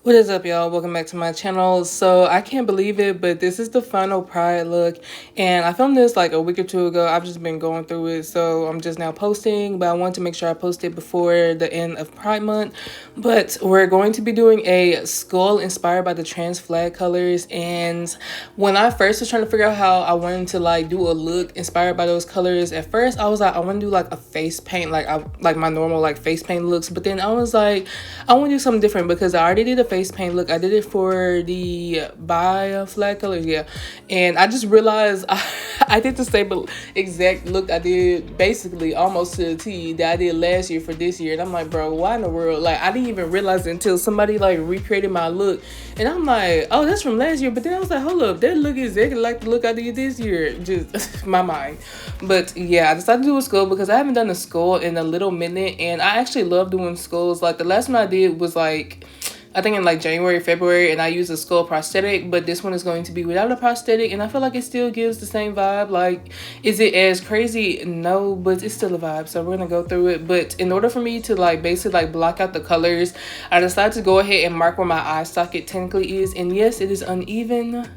What is up, y'all? Welcome back to my channel. So I can't believe it, but this is the final Pride look, and I filmed this like a week or two ago. I've just been going through it, so I'm just now posting, but I wanted to make sure I posted before the end of Pride month. But we're going to be doing a skull inspired by the trans flag colors, and when I first was trying to figure out how I wanted to like do a look inspired by those colors, at first I was like, I want to do like a face paint, like my normal like face paint looks, but then I was like, I want to do something different because I already did a face paint look. I did it for the bi flag colors, yeah, and I just realized I did the same exact look I did basically almost to the T that I did last year for this year, and I'm like, bro, why in the world? Like, I didn't even realize it until somebody like recreated my look, and I'm like, oh, that's from last year. But then I was like, hold up, that look is exactly like the look I did this year. Just my mind. But yeah, I decided to do a skull because I haven't done a skull in a little minute, and I actually love doing skulls. Like, the last one I did was like, I think in like January, February, and I used a skull prosthetic, but this one is going to be without a prosthetic, and I feel like it still gives the same vibe. Like, is it as crazy? No, but it's still a vibe, so we're gonna go through it. But in order for me to like basically like block out the colors, I decided to go ahead and mark where my eye socket technically is, and yes, it is uneven.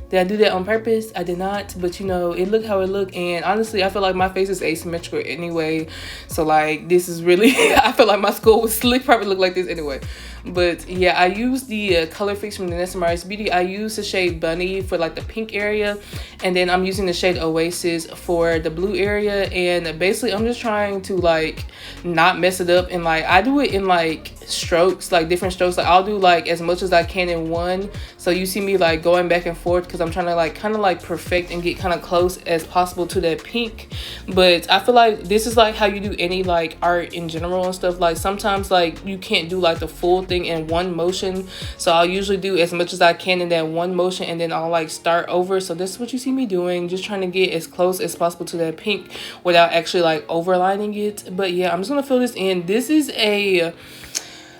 Did I do that on purpose? I did not, but you know, it looked how it looked, and honestly, I feel like my face is asymmetrical anyway, so like, this is really, I feel like my skull would slick probably look like this anyway. But yeah, I used the color fix from the Nesmari's Beauty. I used the shade Bunny for like the pink area, and then I'm using the shade Oasis for the blue area, and basically I'm just trying to like not mess it up, and like I do it in like strokes, like different strokes. Like, I'll do like as much as I can in one, so you see me like going back and forth because I'm trying to like kind of like perfect and get kind of close as possible to that pink. But I feel like this is like how you do any like art in general and stuff. Like, sometimes like you can't do like the full thing in one motion, so I'll usually do as much as I can in that one motion, and then I'll like start over. So this is what you see me doing, just trying to get as close as possible to that pink without actually like overlining it. But yeah, I'm just gonna fill this in. This is a,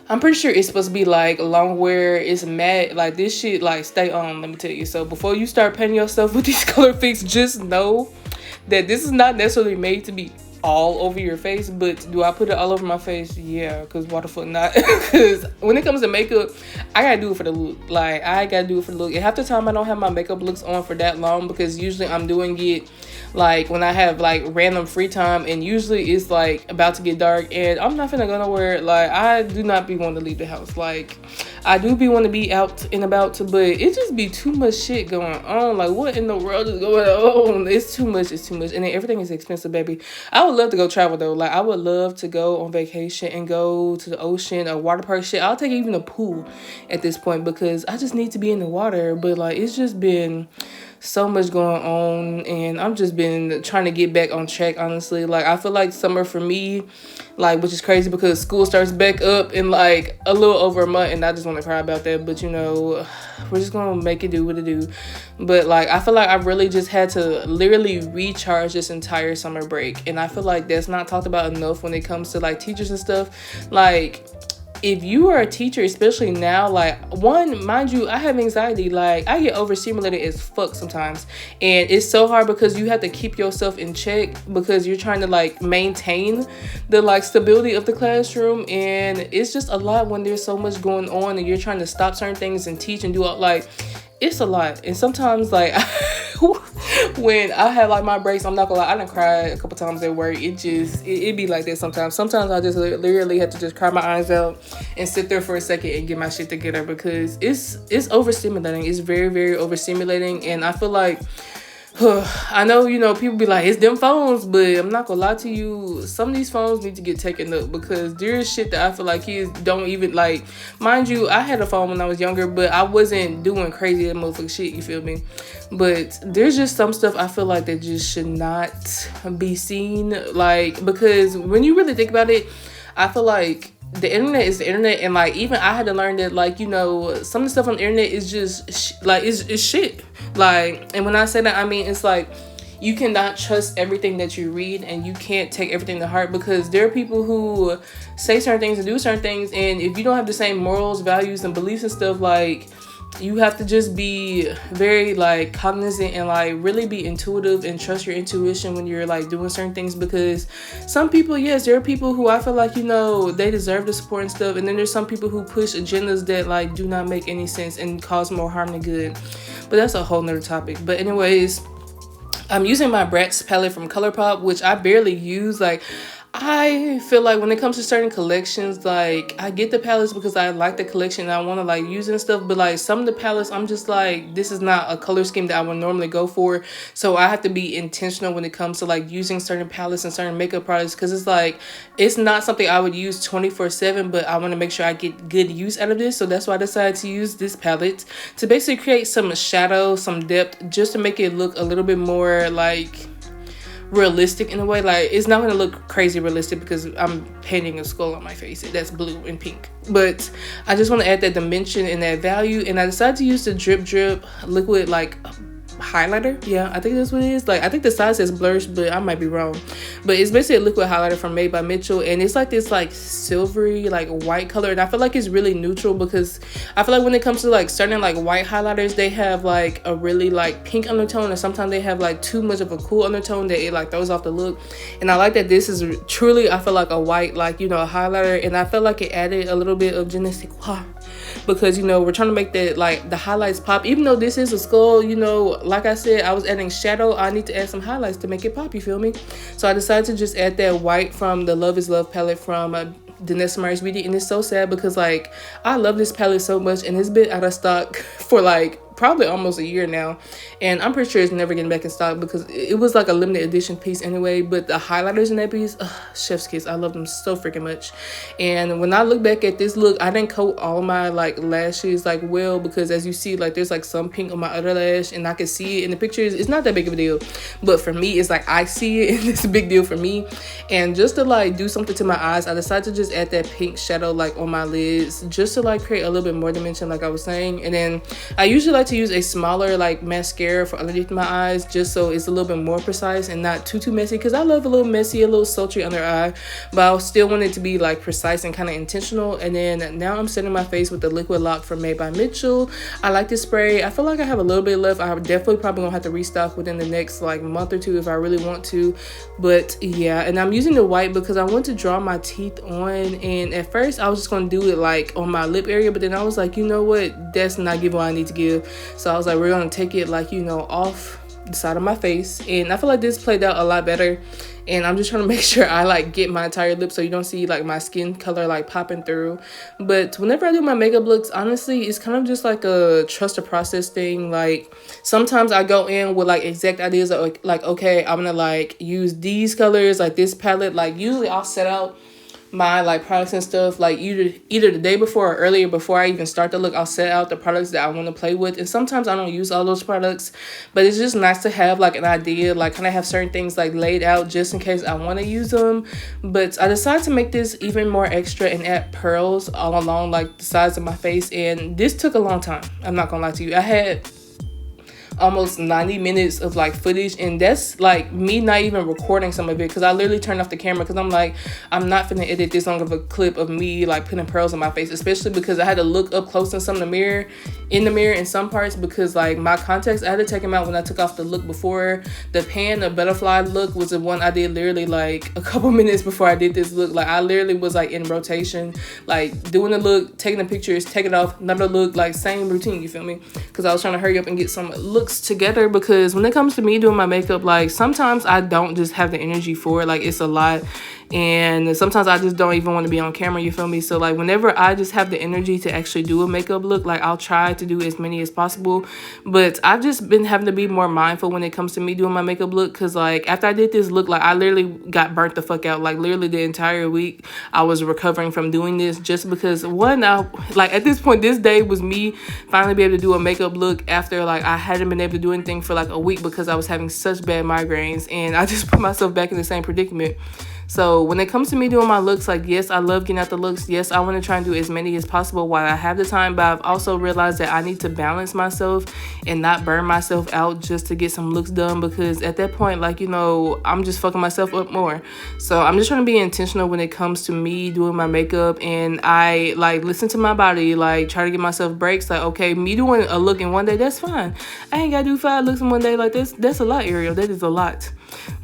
I'm pretty sure it's supposed to be like long wear. It's matte. Like, this shit like stay on, let me tell you. So before you start painting yourself with these color fix, just know that this is not necessarily made to be all over your face. But do I put it all over my face? Yeah, because why the fuck not? Because when it comes to makeup, I gotta do it for the look. Like, I gotta do it for the look, and half the time I don't have my makeup looks on for that long, because usually I'm doing it like when I have like random free time, and usually it's like about to get dark, and I'm not finna go nowhere. Like, I do not be wanting to leave the house. Like, I do be want to be out and about, but it just be too much shit going on. Like, what in the world is going on? It's too much. It's too much, and then everything is expensive, baby. I would love to go travel though. Like, I would love to go on vacation and go to the ocean or water park shit. I'll take even a pool at this point, because I just need to be in the water. But like, it's just been so much going on, and I'm just been trying to get back on track, honestly. Like, I feel like summer for me, like, which is crazy because school starts back up in like a little over a month, and I just want to cry about that. But you know, we're just gonna make it do what it do. But like, I feel like I really just had to literally recharge this entire summer break, and I feel like that's not talked about enough when it comes to like teachers and stuff. Like, if you are a teacher, especially now, like, one, mind you, I have anxiety. Like, I get overstimulated as fuck sometimes, and it's so hard because you have to keep yourself in check because you're trying to like maintain the like stability of the classroom, and it's just a lot when there's so much going on and you're trying to stop certain things and teach and do all, like, it's a lot. And sometimes like when I have like my breaks, I'm not gonna lie, I done cried a couple times at work. It be like that sometimes. I just literally have to just cry my eyes out and sit there for a second and get my shit together, because it's overstimulating. It's very, very overstimulating, and I feel like I know, you know, people be like, it's them phones, but I'm not gonna lie to you, some of these phones need to get taken up, because there's shit that I feel like kids don't even like. Mind you, I had a phone when I was younger, but I wasn't doing crazy motherfucking shit, you feel me? But there's just some stuff I feel like that just should not be seen, like, because when you really think about it, I feel like the internet is the internet, and like, even I had to learn that, like, you know, some of the stuff on the internet is just like, it's shit. Like, and when I say that, I mean, it's like, you cannot trust everything that you read, and you can't take everything to heart, because there are people who say certain things and do certain things, and if you don't have the same morals, values, and beliefs and stuff, like, you have to just be very like cognizant and like really be intuitive and trust your intuition when you're like doing certain things, because some people, yes, there are people who I feel like, you know, they deserve the support and stuff, and then there's some people who push agendas that like do not make any sense and cause more harm than good. But that's a whole nother topic. But anyways, I'm using my Bratz palette from ColourPop, which I barely use. Like, I feel like when it comes to certain collections, like I get the palettes because I like the collection and I want to like use it and stuff, but like some of the palettes I'm just like, this is not a color scheme that I would normally go for. So I have to be intentional when it comes to like using certain palettes and certain makeup products, because it's like, it's not something I would use 24/7, but I want to make sure I get good use out of this. So that's why I decided to use this palette to basically create some shadow, some depth, just to make it look a little bit more like realistic in a way. Like, it's not gonna look crazy realistic because I'm painting a skull on my face that's blue and pink, but I just want to add that dimension and that value. And I decided to use the drip liquid like highlighter. Yeah, I think that's what it is. Like, I think the size says blurs, but I might be wrong. But it's basically a liquid highlighter from Made by Mitchell, and it's like this like silvery like white color, and I feel like it's really neutral, because I feel like when it comes to like certain like white highlighters, they have like a really like pink undertone, and sometimes they have like too much of a cool undertone that it like throws off the look. And I like that this is truly, I feel like, a white, like, you know, a highlighter, and I felt like it added a little bit of je ne sais quoi, because, you know, we're trying to make that like the highlights pop. Even though this is a skull, you know, like I said, I was adding shadow, I need to add some highlights to make it pop, you feel me? So I decided to just add that white from the Love is Love palette from Danessa Meyers Beauty. And it's so sad because like I love this palette so much, and it's been out of stock for like probably almost a year now, and I'm pretty sure it's never getting back in stock because it was like a limited edition piece anyway. But the highlighters in that piece, chef's kiss, I love them so freaking much. And when I look back at this look, I didn't coat all my like lashes like well, because as you see, like there's like some pink on my other lash, and I can see it in the pictures. It's not that big of a deal, but for me it's like I see it and it's a big deal for me. And just to like do something to my eyes, I decided to just add that pink shadow like on my lids, just to like create a little bit more dimension, like I was saying. And then I usually like to use a smaller like mascara for underneath my eyes, just so it's a little bit more precise and not too messy, because I love a little messy, a little sultry under eye, but I still want it to be like precise and kind of intentional. And then now I'm setting my face with the liquid lock from Made by Mitchell. I like this spray. I feel like I have a little bit left. I definitely probably gonna have to restock within the next like month or two if I really want to. But yeah, and I'm using the white because I want to draw my teeth on, and at first I was just gonna do it like on my lip area, but then I was like, you know what, that's not giving what I need to give. So I was like, we're gonna take it like, you know, off the side of my face. And I feel like this played out a lot better, and I'm just trying to make sure I like get my entire lip so you don't see like my skin color like popping through. But whenever I do my makeup looks, honestly, it's kind of just like a trust the process thing. Like sometimes I go in with like exact ideas of like, okay, I'm gonna like use these colors, like this palette. Like usually I'll set out my like products and stuff like either the day before or earlier before I even start the look. I'll set out the products that I want to play with, and sometimes I don't use all those products, but it's just nice to have like an idea, like kind of have certain things like laid out just in case I want to use them. But I decided to make this even more extra and add pearls all along like the sides of my face, and this took a long time. I'm not gonna lie to you. I had almost 90 minutes of like footage, and that's like me not even recording some of it, because I literally turned off the camera because I'm like, I'm not finna edit this long of a clip of me like putting pearls on my face, especially because I had to look up close in the mirror in some parts, because like my contacts, I had to take them out when I took off the look before. The pan, the butterfly look, was the one I did literally like a couple minutes before I did this look. Like I literally was like in rotation, like doing the look, taking the pictures, taking off, another look, like same routine, you feel me? Because I was trying to hurry up and get some looks together, because when it comes to me doing my makeup, like sometimes I don't just have the energy for it. Like it's a lot, and sometimes I just don't even want to be on camera, you feel me? So like whenever I just have the energy to actually do a makeup look, like I'll try to do as many as possible. But I've just been having to be more mindful when it comes to me doing my makeup look, because like after I did this look, like I literally got burnt the fuck out. Like literally the entire week I was recovering from doing this, just because one, I like at this point, this day was me finally be able to do a makeup look after like I hadn't been able to do anything for like a week because I was having such bad migraines, and I just put myself back in the same predicament. So when it comes to me doing my looks, like, yes, I love getting out the looks. Yes, I want to try and do as many as possible while I have the time, but I've also realized that I need to balance myself and not burn myself out just to get some looks done, because at that point, like, you know, I'm just fucking myself up more. So I'm just trying to be intentional when it comes to me doing my makeup, and I like listen to my body, like try to give myself breaks. Like, okay, me doing a look in one day, that's fine. I ain't gotta do 5 looks in one day. Like, that's a lot, Ariel. That is a lot.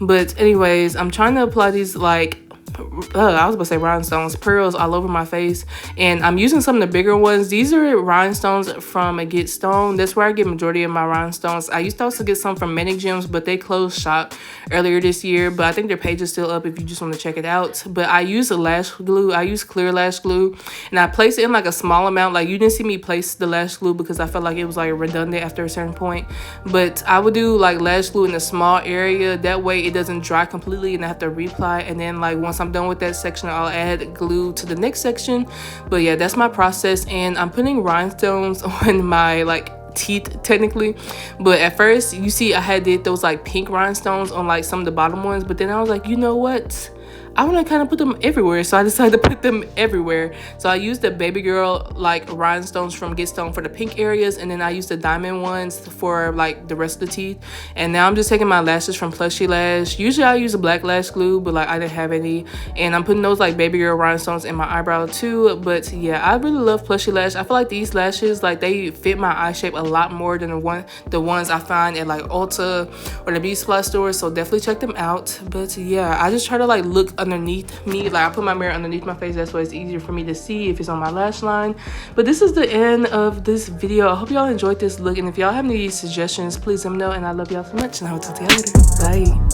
But anyways, I'm trying to apply these like I was about to say rhinestones, pearls all over my face, and I'm using some of the bigger ones. These are rhinestones from a Get Stone. That's where I get majority of my rhinestones. I used to also get some from Manic Gems, but they closed shop earlier this year, but I think their page is still up if you just want to check it out. But I use a lash glue. I use clear lash glue, and I place it in like a small amount. Like, you didn't see me place the lash glue because I felt like it was like redundant after a certain point, but I would do like lash glue in a small area. That way it doesn't dry completely and I have to reapply, and then like once I'm done with that section, I'll add glue to the next section. But yeah, that's my process, and I'm putting rhinestones on my like teeth technically. But at first, you see, I had did those like pink rhinestones on like some of the bottom ones, but then I was like, you know what, I want to kind of put them everywhere, so I decided to put them everywhere. So I used the baby girl like rhinestones from Get Stone for the pink areas, and then I used the diamond ones for like the rest of the teeth. And now I'm just taking my lashes from Plushy Lash. Usually I use a black lash glue, but like I didn't have any, and I'm putting those like baby girl rhinestones in my eyebrow too. But yeah, I really love Plushy Lash. I feel like these lashes, like, they fit my eye shape a lot more than the ones I find at like Ulta or the beauty supply stores. So definitely check them out. But yeah, I just try to like look underneath me. Like, I put my mirror underneath my face. That's why it's easier for me to see if it's on my lash line. But this is the end of this video. I hope y'all enjoyed this look, and if y'all have any suggestions, please let me know. And I love y'all so much, and I will talk to y'all later. Bye.